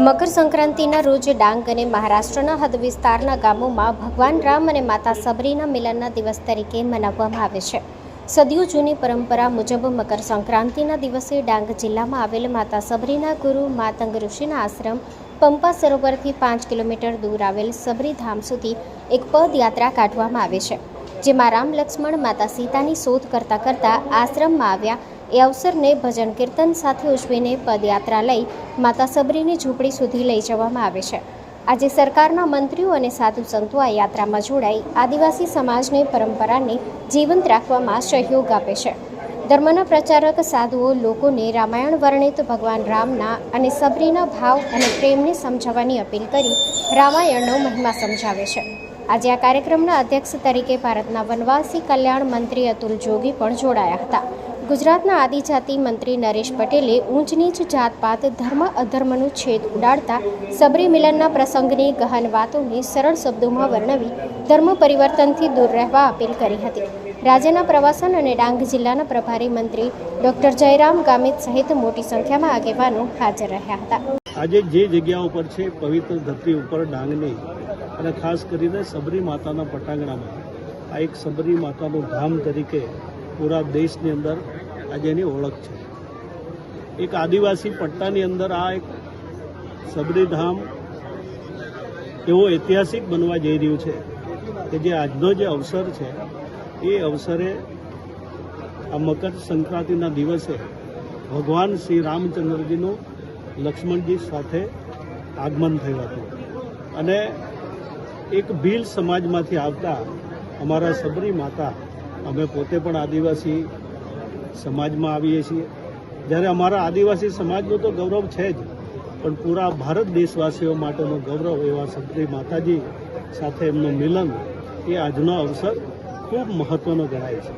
મકર સંક્રાંતિના રોજ ડાંગ અને મહારાષ્ટ્રના હદ વિસ્તારના ગામોમાં ભગવાન રામ અને માતા સબરીના મિલનના દિવસ તરીકે મનાવવામાં આવે છે. સદીઓ જૂની પરંપરા મુજબ મકર સંક્રાંતિના દિવસે ડાંગ જિલ્લામાં આવેલ માતા સબરીના ગુરુ માતંગ ઋષિના આશ્રમ પંપા સરોવરથી 5 કિલોમીટર દૂર આવેલ સબરીધામ સુધી એક પદયાત્રા કાઢવામાં આવે છે, જેમાં રામ લક્ષ્મણ માતા સીતાની શોધ કરતા આશ્રમમાં આવ્યા એ અવસરને ભજન કીર્તન સાથે ઉજવીને પદયાત્રા લઈ માતા સબરીની ઝૂંપડી સુધી લઈ જવામાં આવે છે. આજે સરકારના મંત્રીઓ અને સાધુ સંતો આ યાત્રામાં જોડાઈ આદિવાસી સમાજની પરંપરાને જીવંત રાખવામાં સહયોગ આપે છે. ધર્મના પ્રચારક સાધુઓ લોકોને રામાયણ વર્ણિત ભગવાન રામના અને સબરીના ભાવ અને પ્રેમને સમજાવવાની અપીલ કરી રામાયણનો મહિમા સમજાવે છે. આજે આ કાર્યક્રમના અધ્યક્ષ તરીકે ભારતના વનવાસી કલ્યાણ મંત્રી અતુલ જોગી પણ જોડાયા હતા. ગુજરાતના આદિજાતિ મંત્રી નરેશ પટેલે ઊંચ નીચ જાતપાત ધર્મ અધર્મનું છેદ ઉડાડતા સબરી મિલનના પ્રસંગની ગહન વાતોને સરળ શબ્દોમાં વર્ણવી ધર્મ પરિવર્તનથી દૂર રહેવા અપીલ કરી હતી. રાજ્યના પ્રવાસન અને ડાંગ જિલ્લાના પ્રભારી મંત્રી ડોક્ટર જયરામ ગામિત સહિત મોટી સંખ્યામાં આગેવાનો હાજર રહ્યા હતા. આજે જે જગ્યા ઉપર છે પવિત્ર ધરતી ઉપર ડાંગની અને ખાસ કરીને સબરી માતાના પટાંગણામાં આ એક સબરી માતાનું ધામ તરીકે પૂરા દેશની અંદર આજે એની ઓળખ છે. એક આદિવાસી પટ્ટાની અંદર આ એક સબરી ધામ એવો ઐતિહાસિક બનવા જઈ રહ્યું છે કે જે આજનો જે અવસર છે એ અવસરે આ મકર સંક્રાંતિના દિવસે ભગવાન શ્રી રામચંદ્રજીનું લક્ષ્મણજી સાથે આગમન થયું હતું અને એક ભીલ સમાજમાંથી આવતા અમારા સબરી માતા, અમે પોતે પણ આદિવાસી સમાજમાં આવીએ છીએ. જ્યારે અમારા આદિવાસી સમાજનું તો ગૌરવ છે જ, પણ પૂરા ભારત દેશવાસીઓ માટેનું ગૌરવ એવા સબરી માતાજી સાથે એમનું મિલન એ આજનો અવસર ખૂબ મહત્ત્વનો ગણાય છે.